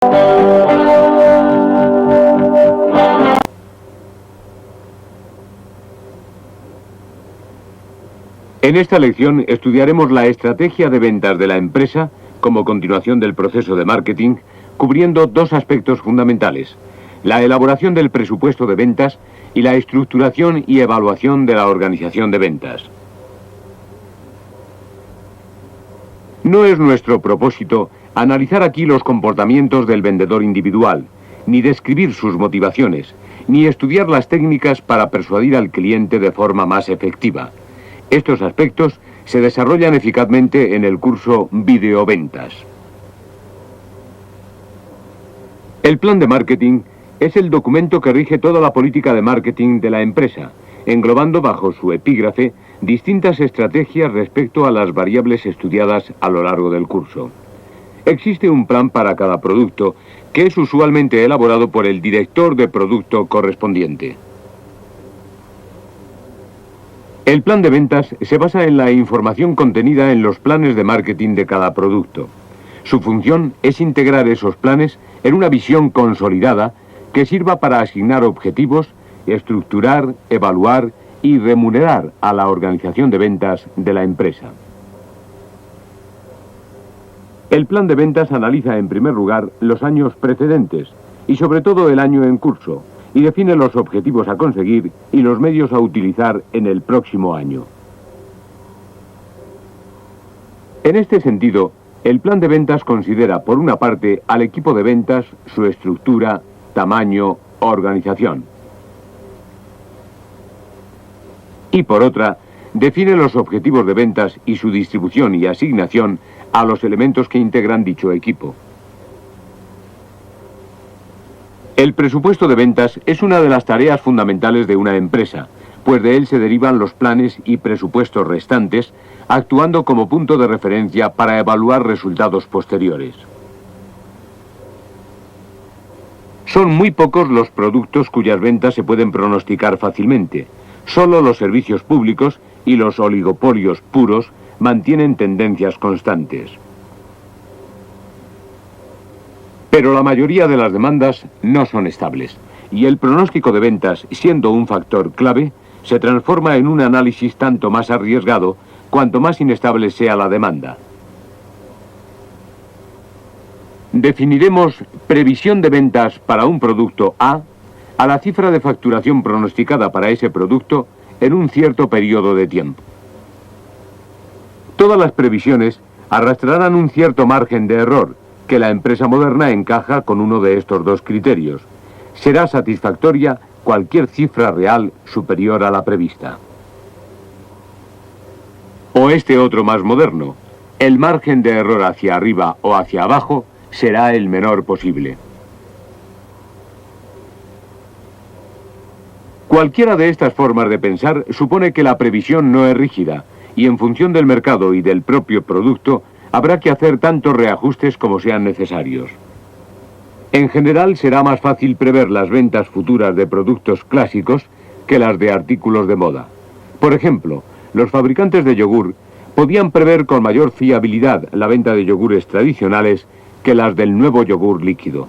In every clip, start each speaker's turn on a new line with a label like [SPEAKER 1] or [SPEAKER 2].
[SPEAKER 1] En esta lección estudiaremos la estrategia de ventas de la empresa como continuación del proceso de marketing, cubriendo dos aspectos fundamentales: la elaboración del presupuesto de ventas y la estructuración y evaluación de la organización de ventas. No es nuestro propósito analizar aquí los comportamientos del vendedor individual, ni describir sus motivaciones, ni estudiar las técnicas para persuadir al cliente de forma más efectiva. Estos aspectos se desarrollan eficazmente en el curso Videoventas. El plan de marketing es el documento que rige toda la política de marketing de la empresa, englobando bajo su epígrafe distintas estrategias respecto a las variables estudiadas a lo largo del curso. Existe un plan para cada producto que es usualmente elaborado por el director de producto correspondiente. El plan de ventas se basa en la información contenida en los planes de marketing de cada producto. Su función es integrar esos planes en una visión consolidada que sirva para asignar objetivos, estructurar, evaluar y remunerar a la organización de ventas de la empresa. El plan de ventas analiza en primer lugar los años precedentes y sobre todo el año en curso, y define los objetivos a conseguir y los medios a utilizar en el próximo año. En este sentido, el plan de ventas considera, por una parte, al equipo de ventas, su estructura, tamaño, organización. Y por otra, define los objetivos de ventas y su distribución y asignación a los elementos que integran dicho equipo. El presupuesto de ventas es una de las tareas fundamentales de una empresa, pues de él se derivan los planes y presupuestos restantes, actuando como punto de referencia para evaluar resultados posteriores. Son muy pocos los productos cuyas ventas se pueden pronosticar fácilmente. Solo los servicios públicos y los oligopolios puros mantienen tendencias constantes. Pero la mayoría de las demandas no son estables, y el pronóstico de ventas, siendo un factor clave, se transforma en un análisis tanto más arriesgado cuanto más inestable sea la demanda. Definiremos previsión de ventas para un producto A a la cifra de facturación pronosticada para ese producto en un cierto periodo de tiempo. Todas las previsiones arrastrarán un cierto margen de error, que la empresa moderna encaja con uno de estos dos criterios. Será satisfactoria cualquier cifra real superior a la prevista. O este otro más moderno, el margen de error hacia arriba o hacia abajo será el menor posible. Cualquiera de estas formas de pensar supone que la previsión no es rígida, y en función del mercado y del propio producto, habrá que hacer tantos reajustes como sean necesarios. En general será más fácil prever las ventas futuras de productos clásicos que las de artículos de moda. Por ejemplo, los fabricantes de yogur podían prever con mayor fiabilidad la venta de yogures tradicionales que las del nuevo yogur líquido.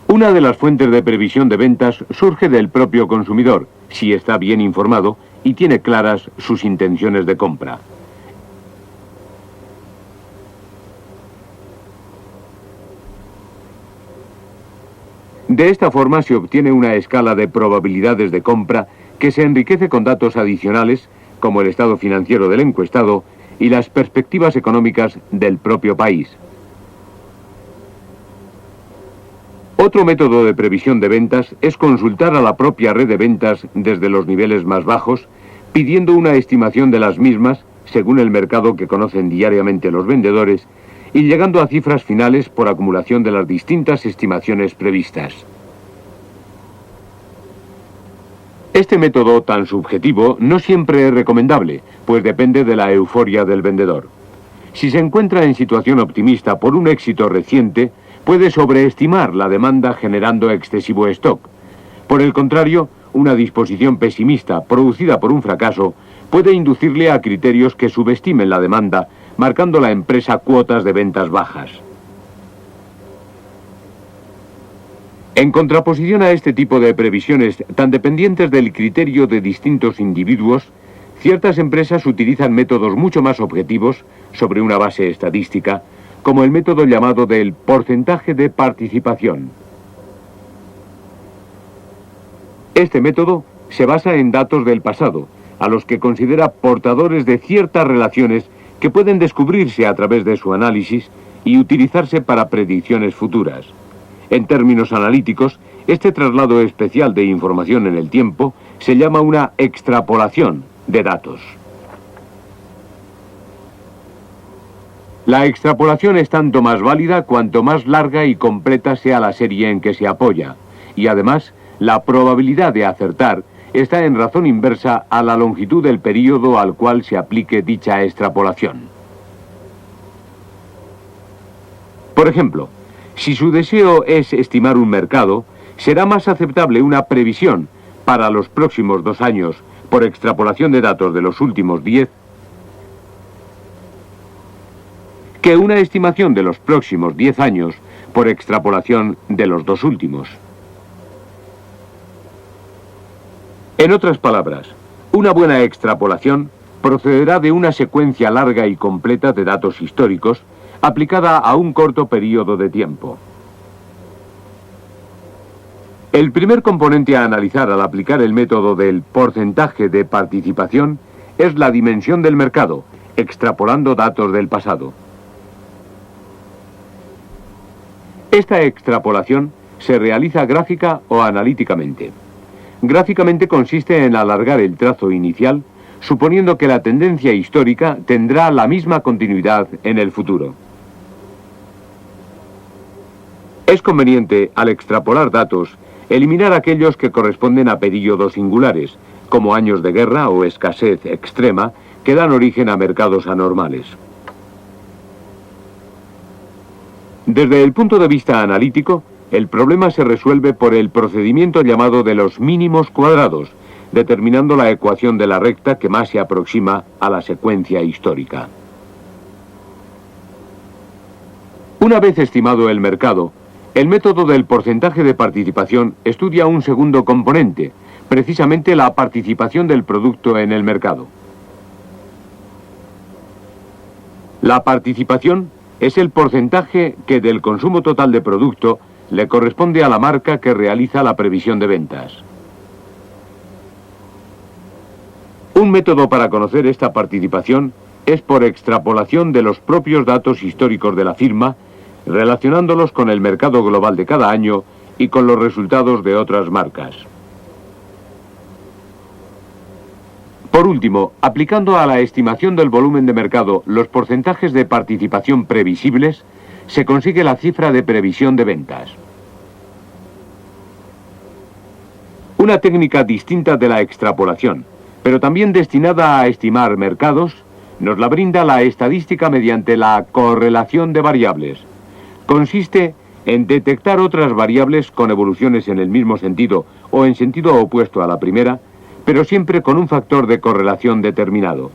[SPEAKER 1] Una de las fuentes de previsión de ventas surge del propio consumidor, si está bien informado y tiene claras sus intenciones de compra. De esta forma se obtiene una escala de probabilidades de compra que se enriquece con datos adicionales, como el estado financiero del encuestado y las perspectivas económicas del propio país. Otro método de previsión de ventas es consultar a la propia red de ventas desde los niveles más bajos, pidiendo una estimación de las mismas según el mercado que conocen diariamente los vendedores y llegando a cifras finales por acumulación de las distintas estimaciones previstas. Este método tan subjetivo no siempre es recomendable, pues depende de la euforia del vendedor. Si se encuentra en situación optimista por un éxito reciente, puede sobreestimar la demanda generando excesivo stock. Por el contrario, una disposición pesimista producida por un fracaso puede inducirle a criterios que subestimen la demanda, marcando la empresa cuotas de ventas bajas. En contraposición a este tipo de previsiones tan dependientes del criterio de distintos individuos, ciertas empresas utilizan métodos mucho más objetivos sobre una base estadística, como el método llamado del porcentaje de participación. Este método se basa en datos del pasado, a los que considera portadores de ciertas relaciones que pueden descubrirse a través de su análisis y utilizarse para predicciones futuras. En términos analíticos, este traslado especial de información en el tiempo se llama una extrapolación de datos. La extrapolación es tanto más válida cuanto más larga y completa sea la serie en que se apoya, y además, la probabilidad de acertar está en razón inversa a la longitud del período al cual se aplique dicha extrapolación. Por ejemplo, si su deseo es estimar un mercado, será más aceptable una previsión para los próximos 2 años por extrapolación de datos de los últimos 10 que una estimación de los próximos 10 años por extrapolación de los 2 últimos. En otras palabras, una buena extrapolación procederá de una secuencia larga y completa de datos históricos aplicada a un corto periodo de tiempo. El primer componente a analizar al aplicar el método del porcentaje de participación es la dimensión del mercado, extrapolando datos del pasado. Esta extrapolación se realiza gráfica o analíticamente. Gráficamente consiste en alargar el trazo inicial, suponiendo que la tendencia histórica tendrá la misma continuidad en el futuro. Es conveniente, al extrapolar datos, eliminar aquellos que corresponden a períodos singulares, como años de guerra o escasez extrema, que dan origen a mercados anormales. Desde el punto de vista analítico, el problema se resuelve por el procedimiento llamado de los mínimos cuadrados, determinando la ecuación de la recta que más se aproxima a la secuencia histórica. Una vez estimado el mercado, el método del porcentaje de participación estudia un segundo componente, precisamente la participación del producto en el mercado. La participación es el porcentaje que del consumo total de producto le corresponde a la marca que realiza la previsión de ventas. Un método para conocer esta participación es por extrapolación de los propios datos históricos de la firma, relacionándolos con el mercado global de cada año y con los resultados de otras marcas. Por último, aplicando a la estimación del volumen de mercado los porcentajes de participación previsibles, se consigue la cifra de previsión de ventas. Una técnica distinta de la extrapolación, pero también destinada a estimar mercados, nos la brinda la estadística mediante la correlación de variables. Consiste en detectar otras variables con evoluciones en el mismo sentido o en sentido opuesto a la primera, pero siempre con un factor de correlación determinado.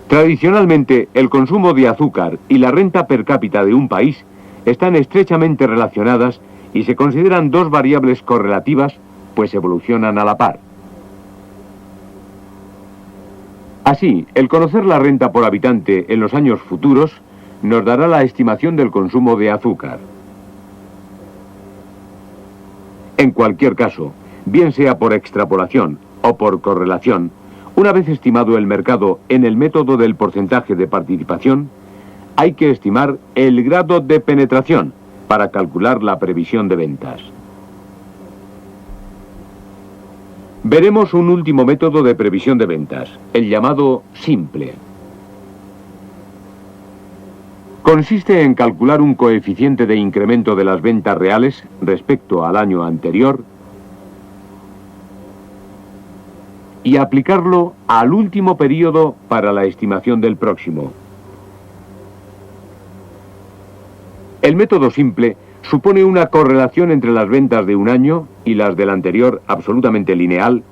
[SPEAKER 1] Tradicionalmente, el consumo de azúcar y la renta per cápita de un país están estrechamente relacionadas y se consideran dos variables correlativas, pues evolucionan a la par. Así, el conocer la renta por habitante en los años futuros nos dará la estimación del consumo de azúcar. En cualquier caso, bien sea por extrapolación o por correlación, una vez estimado el mercado en el método del porcentaje de participación, hay que estimar el grado de penetración para calcular la previsión de ventas. Veremos un último método de previsión de ventas, el llamado simple. Consiste en calcular un coeficiente de incremento de las ventas reales respecto al año anterior y aplicarlo al último periodo para la estimación del próximo. El método simple supone una correlación entre las ventas de un año y las del anterior absolutamente lineal,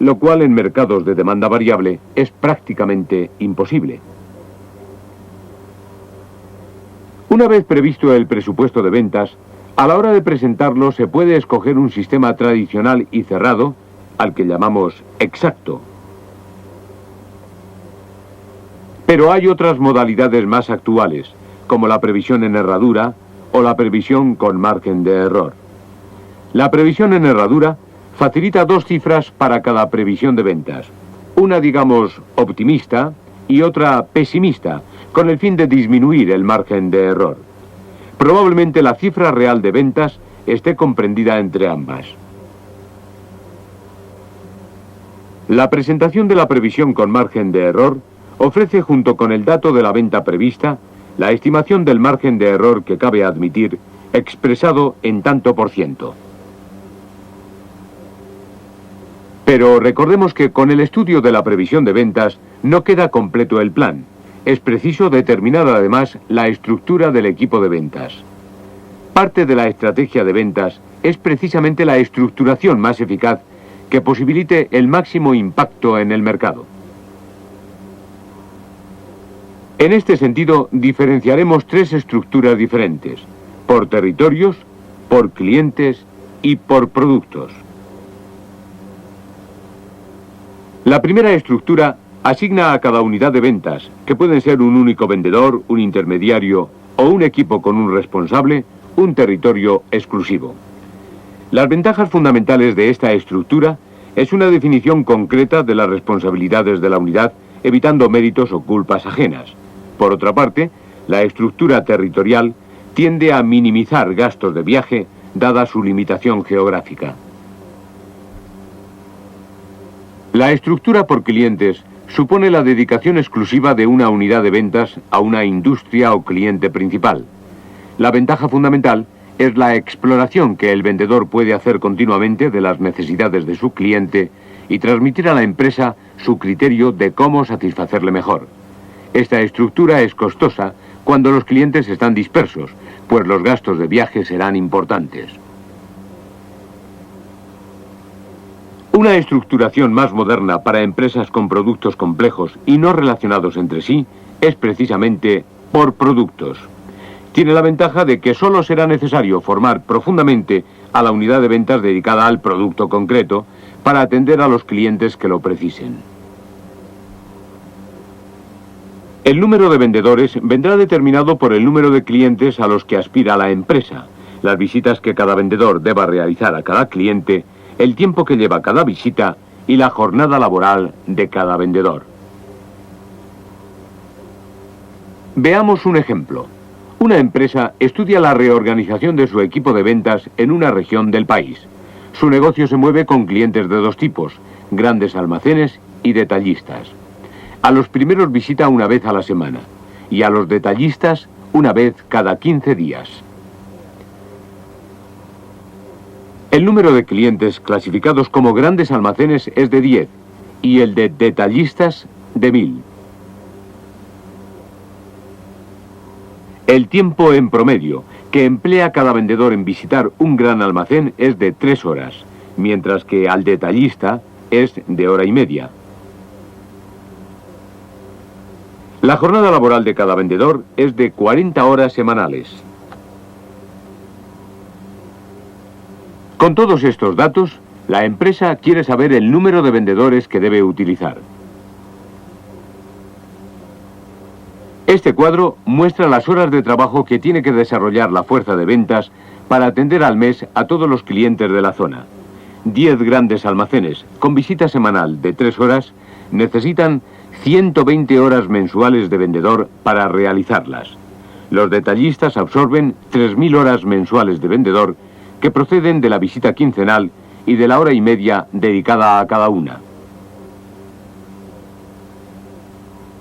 [SPEAKER 1] lo cual en mercados de demanda variable es prácticamente imposible. Una vez previsto el presupuesto de ventas, a la hora de presentarlo se puede escoger un sistema tradicional y cerrado, al que llamamos exacto. Pero hay otras modalidades más actuales, como la previsión en herradura o la previsión con margen de error. La previsión en herradura facilita dos cifras para cada previsión de ventas, una digamos optimista y otra pesimista, con el fin de disminuir el margen de error. Probablemente la cifra real de ventas esté comprendida entre ambas. La presentación de la previsión con margen de error ofrece junto con el dato de la venta prevista la estimación del margen de error que cabe admitir expresado en tanto por ciento. Pero recordemos que con el estudio de la previsión de ventas no queda completo el plan. Es preciso determinar además la estructura del equipo de ventas. Parte de la estrategia de ventas es precisamente la estructuración más eficaz que posibilite el máximo impacto en el mercado. En este sentido, diferenciaremos tres estructuras diferentes: por territorios, por clientes y por productos. La primera estructura asigna a cada unidad de ventas, que pueden ser un único vendedor, un intermediario o un equipo con un responsable, un territorio exclusivo. Las ventajas fundamentales de esta estructura es una definición concreta de las responsabilidades de la unidad, evitando méritos o culpas ajenas. Por otra parte, la estructura territorial tiende a minimizar gastos de viaje, dada su limitación geográfica. La estructura por clientes supone la dedicación exclusiva de una unidad de ventas a una industria o cliente principal. La ventaja fundamental es la exploración que el vendedor puede hacer continuamente de las necesidades de su cliente y transmitir a la empresa su criterio de cómo satisfacerle mejor. Esta estructura es costosa cuando los clientes están dispersos, pues los gastos de viaje serán importantes. Una estructuración más moderna para empresas con productos complejos y no relacionados entre sí es precisamente por productos. Tiene la ventaja de que solo será necesario formar profundamente a la unidad de ventas dedicada al producto concreto para atender a los clientes que lo precisen. El número de vendedores vendrá determinado por el número de clientes a los que aspira la empresa, las visitas que cada vendedor deba realizar a cada cliente, el tiempo que lleva cada visita y la jornada laboral de cada vendedor. Veamos un ejemplo. Una empresa estudia la reorganización de su equipo de ventas en una región del país. Su negocio se mueve con clientes de dos tipos, grandes almacenes y detallistas. A los primeros visita una vez a la semana y a los detallistas una vez cada 15 días. El número de clientes clasificados como grandes almacenes es de 10 y el de detallistas de 1000. El tiempo en promedio que emplea cada vendedor en visitar un gran almacén es de 3 horas, mientras que al detallista es de hora y media. La jornada laboral de cada vendedor es de 40 horas semanales. Con todos estos datos, la empresa quiere saber el número de vendedores que debe utilizar. Este cuadro muestra las horas de trabajo que tiene que desarrollar la fuerza de ventas para atender al mes a todos los clientes de la zona. 10 grandes almacenes con visita semanal de 3 horas necesitan 120 horas mensuales de vendedor para realizarlas. Los detallistas absorben 3000 horas mensuales de vendedor que proceden de la visita quincenal y de la hora y media dedicada a cada una.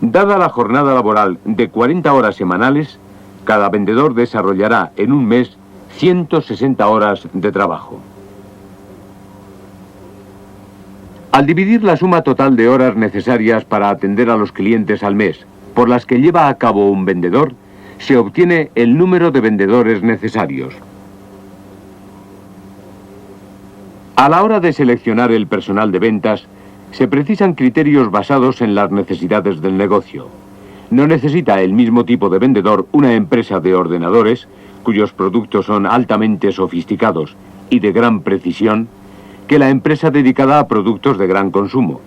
[SPEAKER 1] Dada la jornada laboral de 40 horas semanales, cada vendedor desarrollará en un mes 160 horas de trabajo. Al dividir la suma total de horas necesarias para atender a los clientes al mes por las que lleva a cabo un vendedor, se obtiene el número de vendedores necesarios. A la hora de seleccionar el personal de ventas, Se precisan criterios basados en las necesidades del negocio. No necesita el mismo tipo de vendedor una empresa de ordenadores, cuyos productos son altamente sofisticados y de gran precisión, que la empresa dedicada a productos de gran consumo.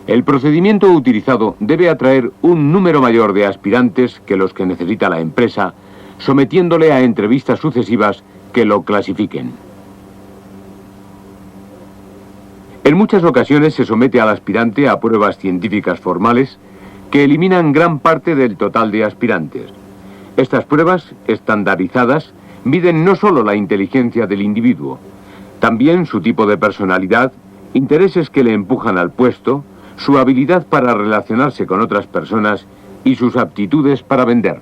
[SPEAKER 1] El procedimiento utilizado debe atraer un número mayor de aspirantes que los que necesita la empresa, sometiéndole a entrevistas sucesivas que lo clasifiquen. En muchas ocasiones se somete al aspirante a pruebas científicas formales que eliminan gran parte del total de aspirantes. Estas pruebas, estandarizadas, miden no solo la inteligencia del individuo, también su tipo de personalidad, intereses que le empujan al puesto, su habilidad para relacionarse con otras personas y sus aptitudes para vender.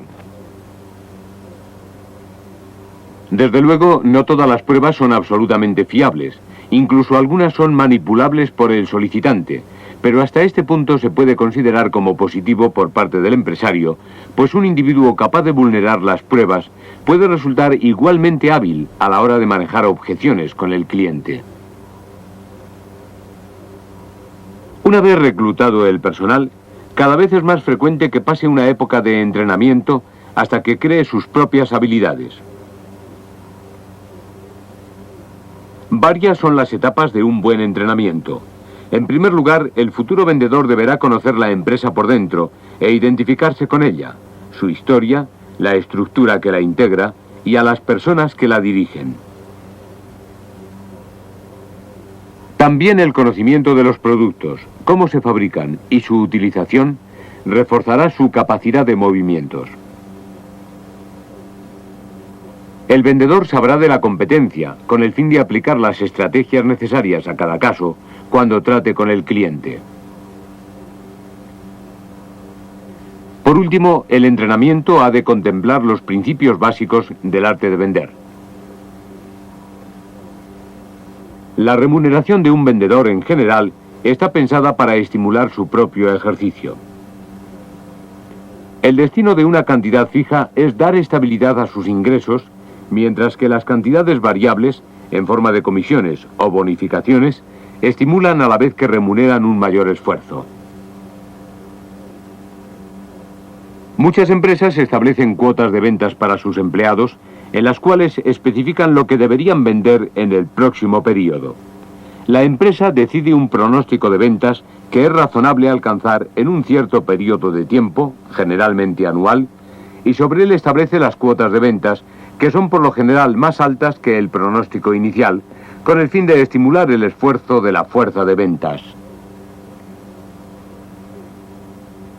[SPEAKER 1] Desde luego, no todas las pruebas son absolutamente fiables, incluso algunas son manipulables por el solicitante, pero hasta este punto se puede considerar como positivo por parte del empresario, pues un individuo capaz de vulnerar las pruebas puede resultar igualmente hábil a la hora de manejar objeciones con el cliente. Una vez reclutado el personal, cada vez es más frecuente que pase una época de entrenamiento hasta que cree sus propias habilidades. Varias son las etapas de un buen entrenamiento. En primer lugar, el futuro vendedor deberá conocer la empresa por dentro e identificarse con ella, su historia, la estructura que la integra y a las personas que la dirigen. También el conocimiento de los productos, cómo se fabrican y su utilización reforzará su capacidad de movimientos. El vendedor sabrá de la competencia, con el fin de aplicar las estrategias necesarias a cada caso cuando trate con el cliente. Por último, el entrenamiento ha de contemplar los principios básicos del arte de vender. La remuneración de un vendedor en general está pensada para estimular su propio ejercicio. El destino de una cantidad fija es dar estabilidad a sus ingresos, mientras que las cantidades variables, en forma de comisiones o bonificaciones, estimulan a la vez que remuneran un mayor esfuerzo. Muchas empresas establecen cuotas de ventas para sus empleados, en las cuales especifican lo que deberían vender en el próximo periodo. La empresa decide un pronóstico de ventas que es razonable alcanzar en un cierto periodo de tiempo, generalmente anual, y sobre él establece las cuotas de ventas, que son por lo general más altas que el pronóstico inicial, con el fin de estimular el esfuerzo de la fuerza de ventas.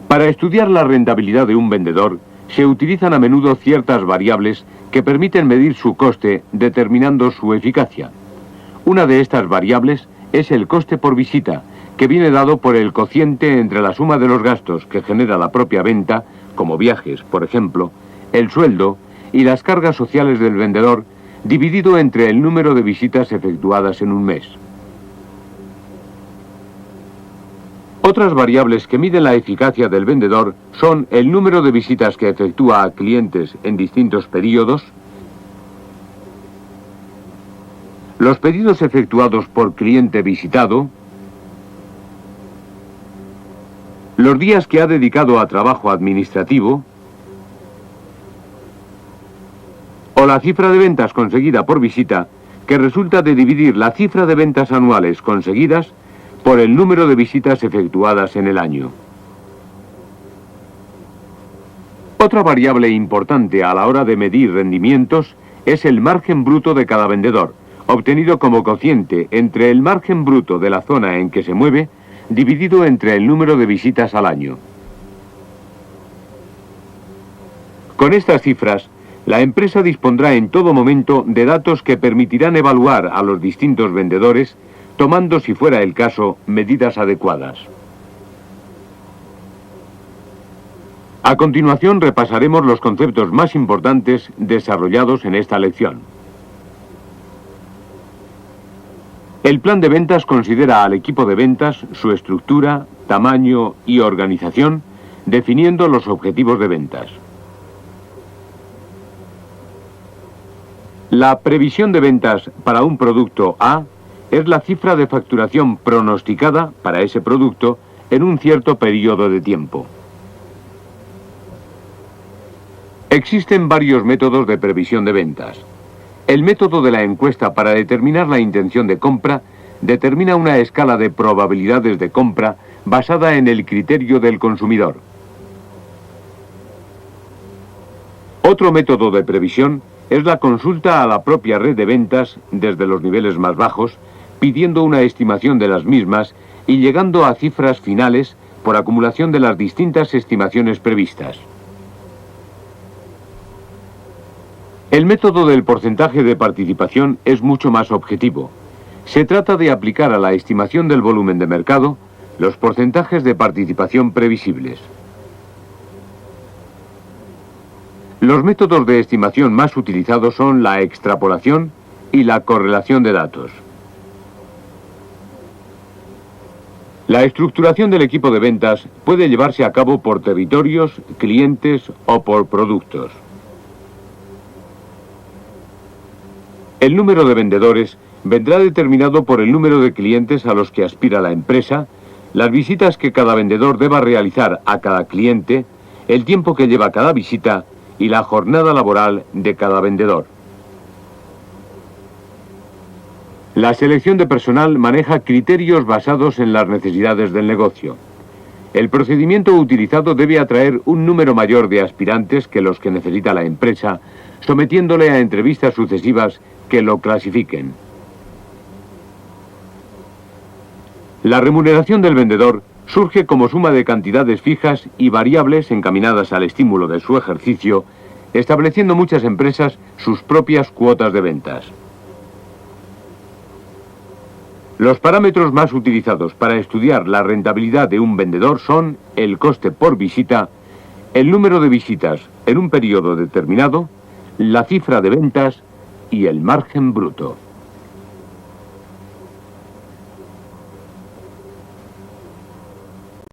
[SPEAKER 1] Para estudiar la rentabilidad de un vendedor, se utilizan a menudo ciertas variables que permiten medir su coste, determinando su eficacia. Una de estas variables es el coste por visita, que viene dado por el cociente entre la suma de los gastos que genera la propia venta, como viajes, por ejemplo, el sueldo y las cargas sociales del vendedor, dividido entre el número de visitas efectuadas en un mes. Otras variables que miden la eficacia del vendedor son el número de visitas que efectúa a clientes en distintos periodos, los pedidos efectuados por cliente visitado, los días que ha dedicado a trabajo administrativo, o la cifra de ventas conseguida por visita, que resulta de dividir la cifra de ventas anuales conseguidas por el número de visitas efectuadas en el año. Otra variable importante a la hora de medir rendimientos es el margen bruto de cada vendedor, obtenido como cociente entre el margen bruto de la zona en que se mueve, dividido entre el número de visitas al año. Con estas cifras, la empresa dispondrá en todo momento de datos que permitirán evaluar a los distintos vendedores, tomando, si fuera el caso, medidas adecuadas. A continuación repasaremos los conceptos más importantes desarrollados en esta lección. El plan de ventas considera al equipo de ventas, su estructura, tamaño y organización, definiendo los objetivos de ventas. La previsión de ventas para un producto A es la cifra de facturación pronosticada para ese producto en un cierto periodo de tiempo. Existen varios métodos de previsión de ventas. El método de la encuesta para determinar la intención de compra determina una escala de probabilidades de compra basada en el criterio del consumidor. Otro método de previsión es la consulta a la propia red de ventas desde los niveles más bajos, pidiendo una estimación de las mismas y llegando a cifras finales por acumulación de las distintas estimaciones previstas. El método del porcentaje de participación es mucho más objetivo. Se trata de aplicar a la estimación del volumen de mercado los porcentajes de participación previsibles. Los métodos de estimación más utilizados son la extrapolación y la correlación de datos. La estructuración del equipo de ventas puede llevarse a cabo por territorios, clientes o por productos. El número de vendedores vendrá determinado por el número de clientes a los que aspira la empresa, las visitas que cada vendedor deba realizar a cada cliente, el tiempo que lleva cada visita y la jornada laboral de cada vendedor. La selección de personal maneja criterios basados en las necesidades del negocio. El procedimiento utilizado debe atraer un número mayor de aspirantes que los que necesita la empresa, sometiéndole a entrevistas sucesivas que lo clasifiquen. La remuneración del vendedor surge como suma de cantidades fijas y variables encaminadas al estímulo de su ejercicio, estableciendo muchas empresas sus propias cuotas de ventas. Los parámetros más utilizados para estudiar la rentabilidad de un vendedor son el coste por visita, el número de visitas en un periodo determinado, la cifra de ventas y el margen bruto.